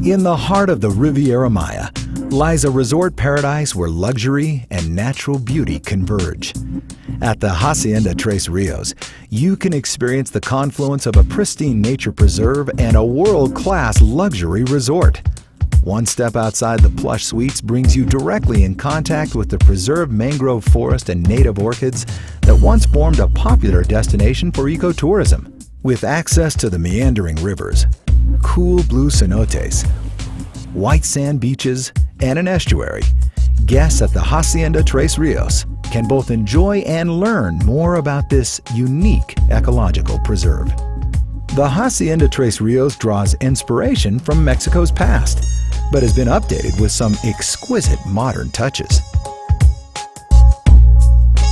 In the heart of the Riviera Maya lies a resort paradise where luxury and natural beauty converge. At the Hacienda Tres Ríos, you can experience the confluence of a pristine nature preserve and a world-class luxury resort. One step outside the plush suites brings you directly in contact with the preserved mangrove forest and native orchids that once formed a popular destination for ecotourism. With access to the meandering rivers, cool blue cenotes, white sand beaches, and an estuary, guests at the Hacienda Tres Ríos can both enjoy and learn more about this unique ecological preserve. The Hacienda Tres Ríos draws inspiration from Mexico's past, but has been updated with some exquisite modern touches.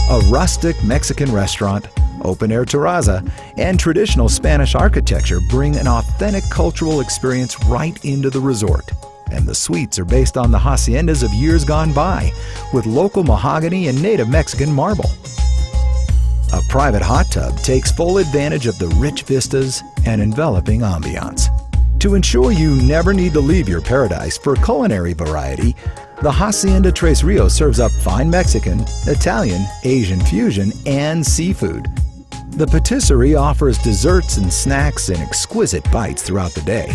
A rustic Mexican restaurant, open-air terraza, and traditional Spanish architecture bring an authentic cultural experience right into the resort. And the suites are based on the haciendas of years gone by, with local mahogany and native Mexican marble. A private hot tub takes full advantage of the rich vistas and enveloping ambiance. To ensure you never need to leave your paradise for culinary variety, the Hacienda Tres Ríos serves up fine Mexican, Italian, Asian fusion, and seafood. The patisserie offers desserts and snacks and exquisite bites throughout the day,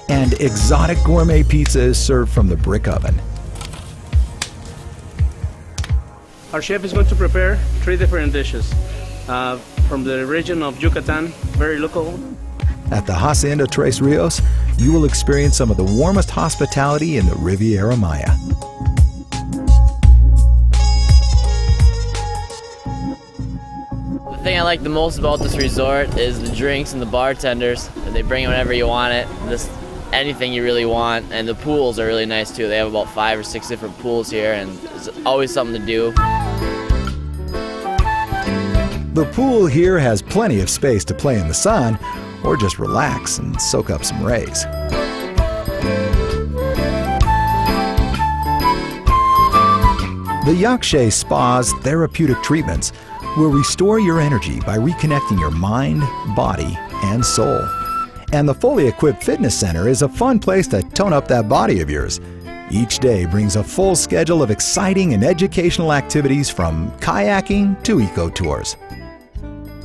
and exotic gourmet pizza is served from the brick oven. Our chef is going to prepare 3 different dishes from the region of Yucatan, very local. At the Hacienda Tres Ríos, you will experience some of the warmest hospitality in the Riviera Maya. The thing I like the most about this resort is the drinks and the bartenders. They bring it whenever you want it. Anything you really want, and the pools are really nice too. They have about 5 or 6 different pools here, and it's always something to do. The pool here has plenty of space to play in the sun or just relax and soak up some rays. The Yakshay Spa's therapeutic treatments will restore your energy by reconnecting your mind, body, and soul. And the fully equipped fitness center is a fun place to tone up that body of yours. Each day brings a full schedule of exciting and educational activities from kayaking to eco-tours.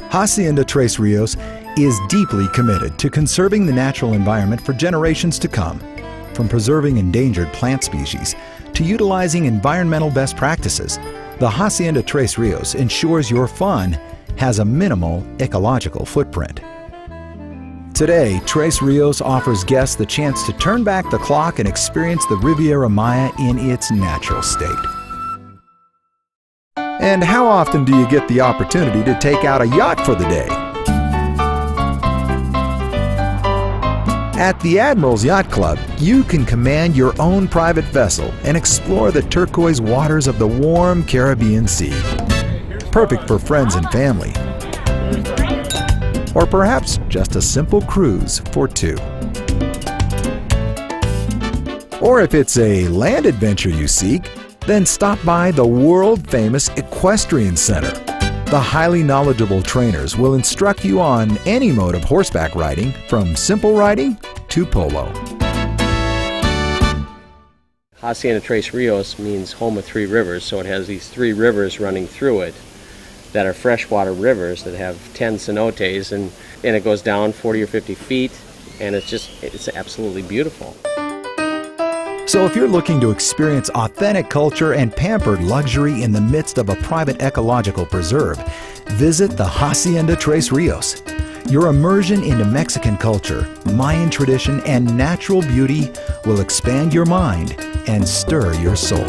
Hacienda Tres Ríos is deeply committed to conserving the natural environment for generations to come. From preserving endangered plant species to utilizing environmental best practices, the Hacienda Tres Ríos ensures your fun has a minimal ecological footprint. Today, Tres Ríos offers guests the chance to turn back the clock and experience the Riviera Maya in its natural state. And how often do you get the opportunity to take out a yacht for the day? At the Admiral's Yacht Club, you can command your own private vessel and explore the turquoise waters of the warm Caribbean Sea. Perfect for friends and family. Or perhaps just a simple cruise for 2. Or if it's a land adventure you seek, then stop by the world-famous Equestrian Center. The highly knowledgeable trainers will instruct you on any mode of horseback riding, from simple riding to polo. Hacienda Tres Ríos means home of 3 rivers, so it has these 3 rivers running through it that are freshwater rivers that have 10 cenotes, and it goes down 40 or 50 feet, and it's absolutely beautiful. So if you're looking to experience authentic culture and pampered luxury in the midst of a private ecological preserve, visit the Hacienda Tres Ríos. Your immersion into Mexican culture, Mayan tradition, and natural beauty will expand your mind and stir your soul.